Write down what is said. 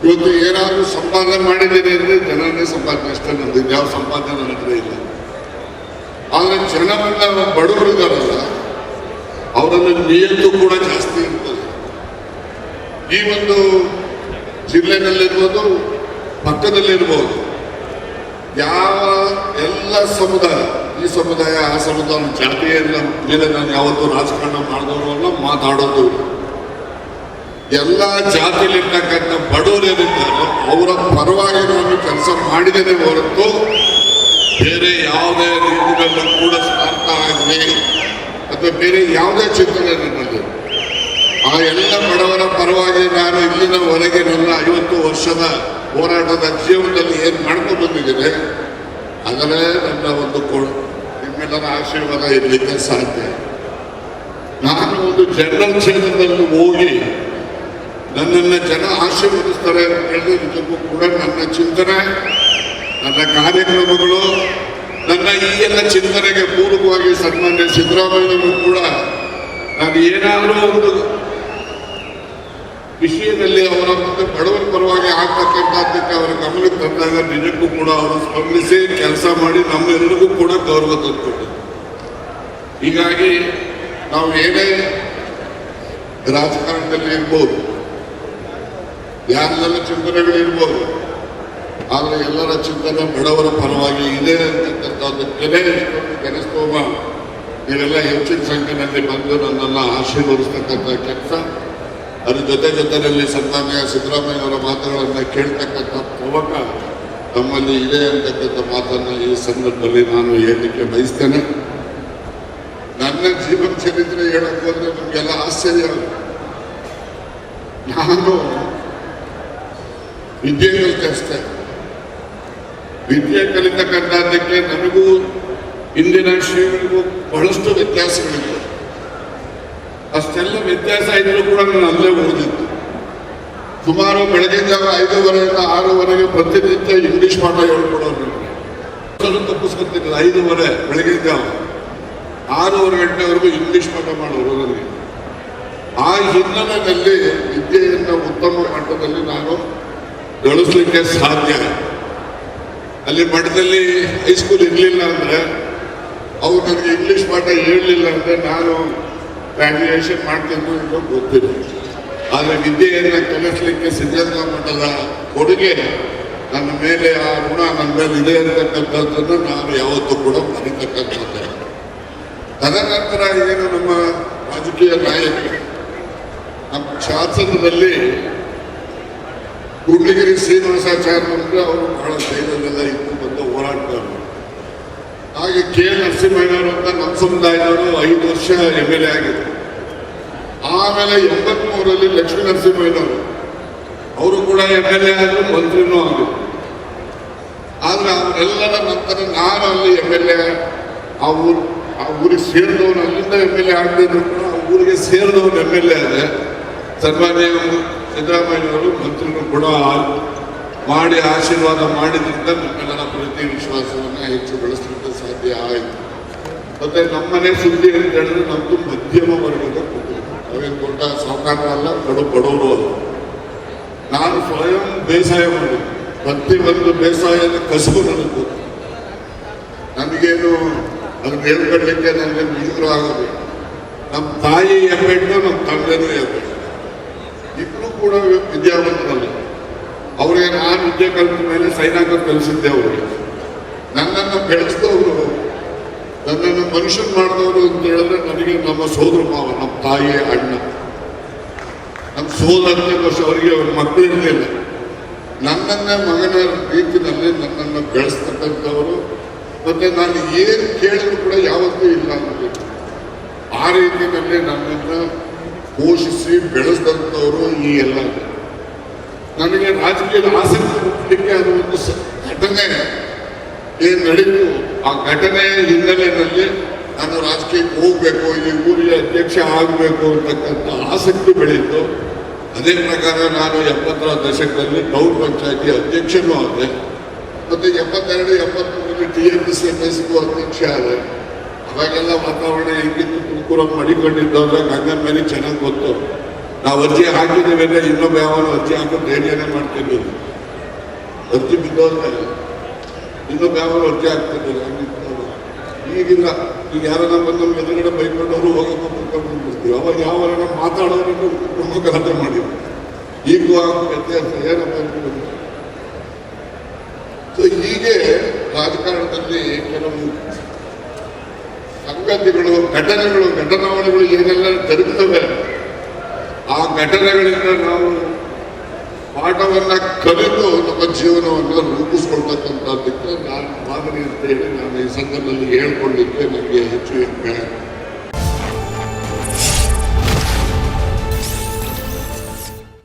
ಇವತ್ತು ಏನಾದರೂ ಸಂಪಾದನೆ ಮಾಡಿದ್ದೀನಿ ಅಂದರೆ ಜನನೇ ಸಂಪಾದನೆ ಅಷ್ಟೇ, ನಮ್ದು ಯಾವ ಸಂಪಾದನೆ ನನ್ನ ಹತ್ರ ಇಲ್ಲ. ಆದರೆ ಜನವನ್ನ ಬಡವರಿದಾರಲ್ಲ ಅವರನ್ನು ನಿಯತ್ತು ಕೂಡ ಜಾಸ್ತಿ ಇರ್ತದೆ. ಈ ಒಂದು ಜಿಲ್ಲೆನಲ್ಲಿರ್ಬೋದು, ಪಕ್ಕದಲ್ಲಿರ್ಬೋದು, ಯಾವ ಎಲ್ಲ ಸಮುದಾಯ, ಈ ಸಮುದಾಯ ಆ ಸಮುದಾಯ ಜಾತಿಯ ಮೇಲೆ ನಾನು ಯಾವತ್ತೂ ರಾಜಕಾರಣ ಮಾಡಿದವರು ಅಲ್ಲ, ಮಾತಾಡೋದು. ಎಲ್ಲ ಜಾತಿಯಲ್ಲಿರ್ತಕ್ಕಂಥ ಬಡವರು ಏನಿದ್ದಾರೋ ಅವರ ಪರವಾಗಿ ನಾನು ಕೆಲಸ ಮಾಡಿದ್ದೇನೆ ಹೊರತು ಬೇರೆ ಯಾವುದೇ ರೀತಿಯಲ್ಲೂ ಕೂಡ ಸ್ವಾರ್ಥ ಆಗಲಿ ಅಥವಾ ಬೇರೆ ಯಾವುದೇ ಚಿಂತನೆ ನನ್ನಲ್ಲಿ. ಆ ಎಲ್ಲ ಬಡವರ ಪರವಾಗಿ ನಾನು ಇಲ್ಲಿನವರೆಗೆ ನನ್ನ 50 ವರ್ಷದ ಹೋರಾಟದ ಜೀವನದಲ್ಲಿ ಏನು ಮಾಡ್ಕೊಂಡು ಬಂದಿದ್ದೇನೆ ಅದನ್ನೇ ನನ್ನ ಒಂದು ನಿಮ್ಮೆಲ್ಲರ ಆಶೀರ್ವಾದ ಇರಲಿಕ್ಕೆ ಸಾಧ್ಯ. ನಾನು ಒಂದು ಜನರಲ್ ಕ್ಷೇತ್ರದಲ್ಲಿ ಹೋಗಿ ನನ್ನನ್ನು ಜನ ಆಶೀರ್ವದಿಸ್ತಾರೆ ಅಂತ ಹೇಳಿದ್ರೆ ನಿಜಕ್ಕೂ ಕೂಡ ನನ್ನ ಚಿಂತನೆ, ನನ್ನ ಕಾರ್ಯಕ್ರಮಗಳು, ನನ್ನ ಈ ಎಲ್ಲ ಚಿಂತನೆಗೆ ಪೂರಕವಾಗಿ ಸನ್ಮಾನ್ಯ ಸಿದ್ದರಾಮಯ್ಯನವರು ಕೂಡ ನಾನು ಏನಾದರೂ ಒಂದು ವಿಷಯದಲ್ಲಿ ಅವರ ಮುಂದೆ ಬಡವರ ಪರವಾಗಿ ಆಗ್ತಕ್ಕಂಥದ್ದಕ್ಕೆ ಅವರ ಗಮನಕ್ಕೆ ತಂದಾಗ ನಿಜಕ್ಕೂ ಕೂಡ ಅವರು ಸ್ಪಂದಿಸಿ ಕೆಲಸ ಮಾಡಿ ನಮ್ಮೆಲ್ಲರಿಗೂ ಕೂಡ ಗೌರವ ತಂದುಕೊಟ್ಟಿದ್ದಾರೆ. ಹೀಗಾಗಿ ನಾವು ಏನೇ ರಾಜಕಾರಣದಲ್ಲಿ ಇರ್ಬೋದು, ಯಾರೆಲ್ಲ ಚಿಂತನೆಗಳಿರ್ಬೋದು, ಆದರೆ ಎಲ್ಲರ ಚಿಂತನೆ ಬಡವರ ಪರವಾಗಿ ಇದೆ ಅಂತಕ್ಕಂಥದ್ದಕ್ಕೆ ಇಷ್ಟೊಂದು ಜನಸ್ತೋಮ ನೀವೆಲ್ಲ ಹೆಚ್ಚಿನ ಸಂಖ್ಯೆಯಲ್ಲಿ ಬಂದು ನನ್ನನ್ನು ಆಶೀರ್ವದಿಸ್ತಕ್ಕಂಥ ಕೆಲಸ, ಅದ್ರ ಜೊತೆಯಲ್ಲಿ ಸನ್ಮಾನ್ಯ ಸಿದ್ದರಾಮಯ್ಯವರ ಮಾತುಗಳನ್ನು ಕೇಳ್ತಕ್ಕಂಥ ಪ್ರವಕ ನಮ್ಮಲ್ಲಿ ಇದೆ ಅಂತಕ್ಕಂಥ ಮಾತನ್ನು ಈ ಸಂದರ್ಭದಲ್ಲಿ ನಾನು ಹೇಳಲಿಕ್ಕೆ ಬಯಸ್ತೇನೆ. ನನ್ನ ಜೀವನ ಚರಿತ್ರೆ ಹೇಳಕ್ಕೆ ಹೋದ್ರೆ ನಮಗೆಲ್ಲ ಆಶ್ಚರ್ಯ. ನಾನು ವಿದ್ಯೆ ಕಲಿತಷ್ಟೇ, ವಿದ್ಯೆ ಕಲಿತಕ್ಕಂಥದ್ದಕ್ಕೆ ನನಗೂ ಇಂದಿನ ಶ್ರೀಗಳಿಗೂ ಬಹಳಷ್ಟು ವ್ಯತ್ಯಾಸಗಳಿತ್ತು. ಅಷ್ಟೆಲ್ಲ ವ್ಯತ್ಯಾಸ ಇದ್ರೂ ಕೂಡ ನಾನು ಅಲ್ಲೇ ಓದಿದ್ದು. ಸುಮಾರು ಬೆಳಗಿನ ಜಾವ 5:30 6:00 ಪ್ರತಿನಿತ್ಯ ಇಂಗ್ಲಿಷ್ ಪಾಠ ಹೇಳ್ಕೊಡೋರು. ತಪ್ಪಿಸ್ಕೊತಿರ್ಲಿಲ್ಲ. 5:30 ಬೆಳಗಿನ ಜಾವ 6:30 ಗಂಟೆವರೆಗೂ ಇಂಗ್ಲಿಷ್ ಪಾಠ ಮಾಡೋರು ನನಗೆ. ಆ ಹಿನ್ನೆಲೆಯಲ್ಲಿ ವಿದ್ಯೆಯನ್ನು ಉತ್ತಮ ಮಟ್ಟದಲ್ಲಿ ನಾನು ಗಳಿಸ್ಲಿಕ್ಕೆ ಸಾಧ್ಯ. ಅಲ್ಲಿ ಮಠದಲ್ಲಿ ಹೈಸ್ಕೂಲ್ ಇರಲಿಲ್ಲ ಅಂದರೆ ಅವ್ರು ನನಗೆ ಇಂಗ್ಲಿಷ್ ಪಾಠ ಹೇಳಲಿಲ್ಲ ಅಂದರೆ ನಾನು ಗ್ರ್ಯಾಜುಯೇಷನ್ ಮಾಡ್ತಿದ್ದು ಇನ್ನೂ ಗೊತ್ತಿದೆ. ಆದರೆ ವಿದ್ಯೆಯನ್ನು ಕಲಿಸಲಿಕ್ಕೆ ಸಿದ್ಧಗಂಗಾ ಮಠದ ಕೊಡುಗೆ ನನ್ನ ಮೇಲೆ, ಆ ಋಣ ನನ್ನ ಮೇಲೆ ಇದೆ ಅಂತಕ್ಕಂಥದ್ದನ್ನು ನಾನು ಯಾವತ್ತೂ ಕೂಡ ಮರಿತಕ್ಕಂಥದ್ದೇ. ತದನಂತರ ಏನು ನಮ್ಮ ರಾಜಕೀಯ ನಾಯಕರು ನಮ್ಮ ಶಾಸನದಲ್ಲಿ ಕೂಡ್ಲಿಗಿರಿ ಶ್ರೀನಿವಾಸಾಚಾರ್ಯ ಅಂದರೆ ಅವರು ಬಹಳ ಧೈರ್ಯದೆಲ್ಲ ಇದ್ದು ಬಂದು ಹೋರಾಟಗಾರರು. ಹಾಗೆ ನರಸಿಂಹಯ್ಯನವರು ಅಂತ ನಮ್ಮ ಸಮುದಾಯದವರು 5 ವರ್ಷ MLA ಆಗಿದ್ರು. ಆಮೇಲೆ 83ರಲ್ಲಿ ಲಕ್ಷ್ಮೀ ನರಸಿಂಹಯ್ಯನವರು ಅವರು ಕೂಡ MLA ಆದರು, ಮಂತ್ರಿನೂ ಆಗಿದ್ರು. ಆದರೆ ಅವರೆಲ್ಲರ ನಂತರ ನಾನು ಅಲ್ಲಿ MLA, ಆ ಊರಿಗೆ ಸೇರಿದವನು, ಅಲ್ಲಿಂದ MLA ಆಗದಿದ್ರು ಕೂಡ ಆ ಊರಿಗೆ ಸೇರಿದವನು MLA ಆದ. ಸನ್ಮಾನ್ಯ ಸಿದ್ದರಾಮಯ್ಯನವರು ಮಂತ್ರಿನೂ ಕೂಡ ಮಾಡಿ ಆಶೀರ್ವಾದ ಮಾಡಿದ್ರಿಂದ ನಮ್ಮೆಲ್ಲರ ಪ್ರೀತಿ ವಿಶ್ವಾಸವನ್ನು ಹೆಚ್ಚು ಬೆಳೆಸಲಿಕ್ಕೆ ಸಾಧ್ಯ ಆಯಿತು. ಮತ್ತೆ ನಮ್ಮನೆ ಸುದ್ದಿ ಅಂತ ಹೇಳಿದ್ರೆ ನಮ್ದು ಮಧ್ಯಮ ವರ್ಗದ ಕುಟುಂಬ. ನಾವೇನು ದೊಡ್ಡ ಸಾಹುಕಾರ ಅಲ್ಲ, ಬಡವರು ಅಲ್ಲ. ನಾನು ಸ್ವಯಂ ಬೇಸಾಯ ಮಾಡಿದ್ದೆ. ಪ್ರತಿಯೊಂದು ಬೇಸಾಯದ ಕಸುಬು ನನಗೆ ಗೊತ್ತು. ನನಗೇನು ಅದನ್ನ ಹೇಳ್ಕೊಡ್ಲಿಕ್ಕೆ ನನಗೆ ಮುಜುಗರ ಆಗೋದು. ನಮ್ಮ ತಾಯಿ ಹೆಬ್ಬೆಟ್ಟು, ನಮ್ಮ ತಂದೆನೂ ಹೆಬ್ಬೆಟ್ಟು, ಇಬ್ಬರು ಕೂಡ ವಿದ್ಯಾವಂತರಲ್ಲ. ಅವ್ರಿಗೆ ನಾನು ವಿದ್ಯೆ ಕಲಿತ ಮೇಲೆ ಸೈನಾಕ ಕಲಿಸಿದ್ದೆ. ಅವರಿಗೆ ನನ್ನನ್ನು ಬೆಳೆಸಿದವರು, ನನ್ನನ್ನು ಮನುಷ್ಯನ್ ಮಾಡಿದವರು ಅಂತ ಹೇಳಿದ್ರೆ ನನಗೆ ನಮ್ಮ ಸೋದರ ಮಾವ, ನಮ್ಮ ತಾಯಿ ಅಣ್ಣ, ನಮ್ಮ ಸೋದರನೇ ವರ್ಷ ಅವರಿಗೆ ಅವ್ರ ಮಕ್ಕಳಿರಲಿಲ್ಲ. ನನ್ನನ್ನೇ ಮಗನ ರೀತಿಯಲ್ಲಿ ನನ್ನನ್ನು ಬೆಳೆಸ್ತಕ್ಕಂಥವರು. ಮತ್ತೆ ನಾನು ಏನು ಕೇಳಿದ್ರು ಕೂಡ ಯಾವತ್ತೂ ಇಲ್ಲ ಅನ್ನೋದು. ಆ ರೀತಿಯಲ್ಲಿ ನನ್ನನ್ನು ಪೋಷಿಸಿ ಬೆಳೆಸಿದಂಥವರು ಈ ಎಲ್ಲ. ನನಗೆ ರಾಜಕೀಯದ ಆಸಕ್ತಿ ಹುಟ್ಟಲಿಕ್ಕೆ ಅದು ಒಂದು ಘಟನೆ ಏನು ನಡೀತು. ಆ ಘಟನೆಯ ಹಿನ್ನೆಲೆಯಲ್ಲಿ ನಾನು ರಾಜಕೀಯಕ್ಕೆ ಹೋಗಬೇಕು, ಈ ಊರಿಗೆ ಅಧ್ಯಕ್ಷ ಆಗಬೇಕು ಅಂತಕ್ಕಂಥ ಆಸಕ್ತಿ ಬೆಳೀತು. ಅದೇ ಪ್ರಕಾರ ನಾನು 70ರ ದಶಕದಲ್ಲಿ ಟೌನ್ ಪಂಚಾಯತಿ ಅಧ್ಯಕ್ಷನೂ ಆದೆ. ಮತ್ತು 72, 73ರಲ್ಲಿ TNPC ಅಧ್ಯಕ್ಷ ಆದೆ. ಅವಾಗೆಲ್ಲ ವಾತಾವರಣ ಹೆಂಗಿತ್ತು, ತುಮಕೂರ ಮಡಿಕೊಂಡಿದ್ದವ್ರೆ ಗಂಗನ ಮೇಲೆ ಚೆನ್ನಾಗಿ ಗೊತ್ತು. ನಾವು ಅರ್ಜಿ ಹಾಕಿದ್ದೇವೆ, ಇನ್ನೊಬ್ಬ ಯಾವನು ಅರ್ಜಿ ಹಾಕೋ ಧೈರ್ಯನೇ ಮಾಡ್ತಿದ್ದೀವಿ. ಅರ್ಜಿ ಬಿದ್ದೋದ್ರೆ ಇನ್ನೊಬ್ಬ ಯಾವನು ಅರ್ಜಿ ಹಾಕ್ತಿದ್ದೀವಿ. ಈಗಿಲ್ಲ, ಈಗ ಯಾರನ್ನ ಬಂದು ನಮ್ಮ ಎದುರುಗಡೆ ಬೈಕೊಂಡವರು ಹೋಗಕ್ಕೆ ಕುತ್ಕೊಂಡು ಬಿಡ್ತೀವಿ. ಅವಾಗ ಯಾವನ್ನ ಮಾತಾಡೋರನ್ನು ನಮ್ಮ ಗಲಾಟೆ ಮಾಡಿದ್ವಿ. ಈಗೂ ಆಗೋ ವ್ಯತ್ಯಾಸ ಏನಪ್ಪ. ಸೊ ಹೀಗೆ ರಾಜಕಾರಣದಲ್ಲಿ ಕೆಲವು ಸಂಗತಿಗಳು, ಘಟನಾವಳಿಗಳು ಏನೆಲ್ಲ ಜರುಗುತ್ತವೆ, ಆ ಘಟನೆಗಳಿಂದ ನಾವು ಪಾಠವನ್ನ ಕಲಿತು ನಮ್ಮ ಜೀವನವನ್ನು ರೂಪಿಸ್ಕೊಳ್ತಕ್ಕಂಥದ್ದಕ್ಕೆ ನಾನು ಮಾದರಿ ಅಂತ ಹೇಳಿ ನಾನು ಈ ಸಂದರ್ಭದಲ್ಲಿ ಹೇಳ್ಕೊಳ್ಳಿಕ್ಕೆ ನನಗೆ ಹೆಚ್ಚು ಹೆಮ್ಮೆ.